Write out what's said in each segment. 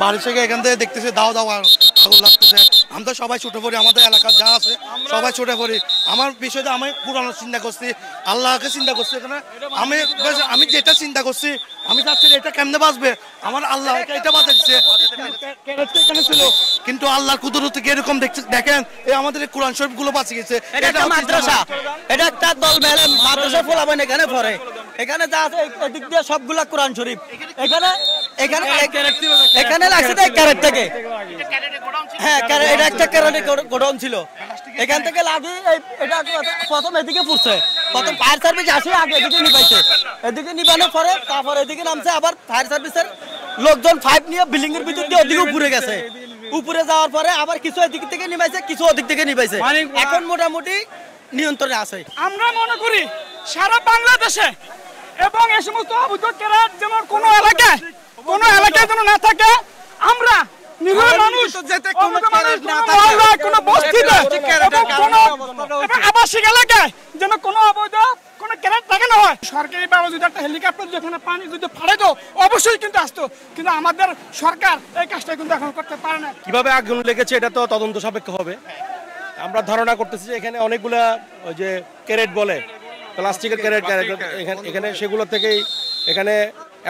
বাড়ি থেকে এখান থেকে দেখতেছে দাও দাও আগুন লাগতেছে। আমরা সবাই ছুটে পড়ি, আমাদের এলাকার যা আছে সবাই ছুটে পড়ি। আমার বিষয়টা আমি পুরানো চিন্তা করছি, আল্লাহকে চিন্তা করছি। এখানে আমি যেটা চিন্তা করছি, আমি চাচ্ছি এটা কেমনে বাঁচবে, আমার আল্লাহ এটা বাঁচাচ্ছে এখানে ছিল। কিন্তু আল্লাহর কুদরত এরকম দেখেন, এই আমাদের কোরআন শরীফ গুলো বাঁচে গেছে। এটা মাদ্রাসা, এটা একটা দল মেলে মাদ্রাসা ফলাবেন এখানে পড়ে। এখানে যা আছে এদিক দিয়ে সবগুলা কোরআন শরীফ। এখানে এখানে এখানে লাগছে ক্যারেট থেকে, হ্যাঁ এটা একটা ক্যারেটে গোডাউন ছিল। এখান থেকে লাগে এটা প্রথম এদিকে পড়ছে, প্রথম ফায়ার সার্ভিস আসে আগে এদিকে নিবাইছে, এদিকে নিবানোর পরে তারপর এদিকে নামছে। আবার ফায়ার সার্ভিসের লোকজন পাইপ নিয়ে বিল্ডিং এর ভিতর দিয়ে ওদিকে উপরে গেছে। উপরে যাওয়ার পরে আবার কিছু এদিক থেকে নিবাইছে, কিছু ওদিক থেকে নিবাইছে। এখন মোটামুটি নিয়ন্ত্রণে আছে। আমরা মনে করি সারা বাংলাদেশে এবং এই সমস্ত অবৈধ ক্যারেট যেন কোনো এলাকায় যেন না থাকে। আমরা আবাসিক এলাকায় যেন কোনো অবৈধ কোনো ক্যারেট থাকে না হয়। সরকারি ভাবে যদি একটা হেলিকপ্টার যেখানে পানি যদি ফাড়াইতো অবশ্যই কিন্তু আসতো, কিন্তু আমাদের সরকার এই কাজটা কিন্তু এখন করতে পারে না। কিভাবে আগুন লেগেছে এটা তো তদন্ত সাপেক্ষ হবে। আমরা ধারণা করতেছি যে এখানে অনেকগুলা ওই যে ক্যারেট বলে প্লাস্টিকের ক্যারেট এখানে সেগুলো থেকেই এখানে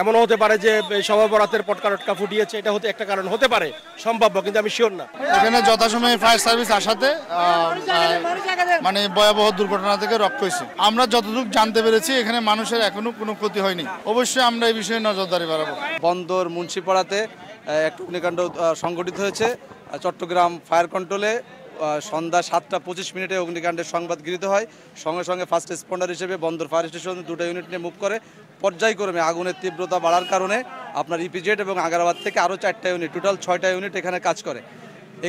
এমনও হতে পারে যে সবাই বরাতের পটকা টটকা ফুটিয়েছে। এটা হতে একটা কারণ হতে পারে, সম্ভাব্য, কিন্তু আমি শিওর না। এখানে যথাসময়ে ফায়ার সার্ভিস আসাতে মানে ভয়াবহ দুর্ঘটনা থেকে রক্ষা হয়েছে। আমরা যতটুকু জানতে পেরেছি এখানে মানুষের এখনো কোনো ক্ষতি হয়নি। অবশ্যই আমরা এই বিষয়ে নজরদারি বাড়াবো। বন্দর মুন্সিপাড়াতে একটা অগ্নিকাণ্ড সংঘটিত হয়েছে। চট্টগ্রাম ফায়ার কন্ট্রোলে সন্ধ্যা 7:25 অগ্নিকাণ্ডের সংবাদ গৃহীত হয়। সঙ্গে সঙ্গে ফার্স্ট রেসপন্ডার হিসেবে বন্দর ফায়ার স্টেশন 2টা ইউনিট নিয়ে মুভ করে। পর্যায়ক্রমে আগুনের তীব্রতা বাড়ার কারণে আপনার ইপিজেড এবং আগ্রাবাদ থেকে আরও 4টা ইউনিট, টোটাল 6টা ইউনিট এখানে কাজ করে।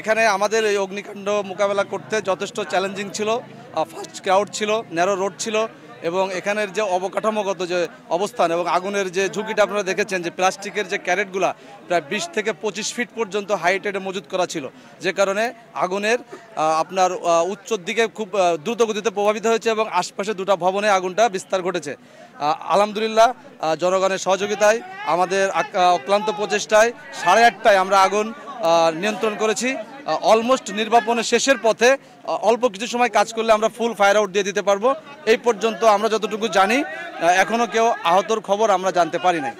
এখানে আমাদের এই অগ্নিকাণ্ড মোকাবেলা করতে যথেষ্ট চ্যালেঞ্জিং ছিল। ফাস্ট ক্রাউড ছিল, ন্যারো রোড ছিল এবং এখানের যে অবকাঠামোগত যে অবস্থান এবং আগুনের যে ঝুঁকিটা আপনারা দেখেছেন, যে প্লাস্টিকের যে ক্যারেটগুলা প্রায় 20 থেকে 25 ফিট পর্যন্ত হাইটেডে মজুত করা ছিল, যে কারণে আগুনের আপনার উচ্চর দিকে খুব দ্রুত গতিতে প্রভাবিত হয়েছে এবং আশপাশে 2টা ভবনে আগুনটা বিস্তার ঘটেছে। আলহামদুলিল্লাহ জনগণের সহযোগিতায়, আমাদের অক্লান্ত প্রচেষ্টায় 8:30টায় আমরা আগুন নিয়ন্ত্রণ করেছি। অলমোস্ট নির্বাপনের শেষের পথে, অল্প কিছু সময় কাজ করলে আমরা ফুল ফায়ার আউট দিয়ে দিতে পারবো। এই পর্যন্ত আমরা যতটুকু জানি এখনও কেউ আহতর খবর আমরা জানতে পারি নাই।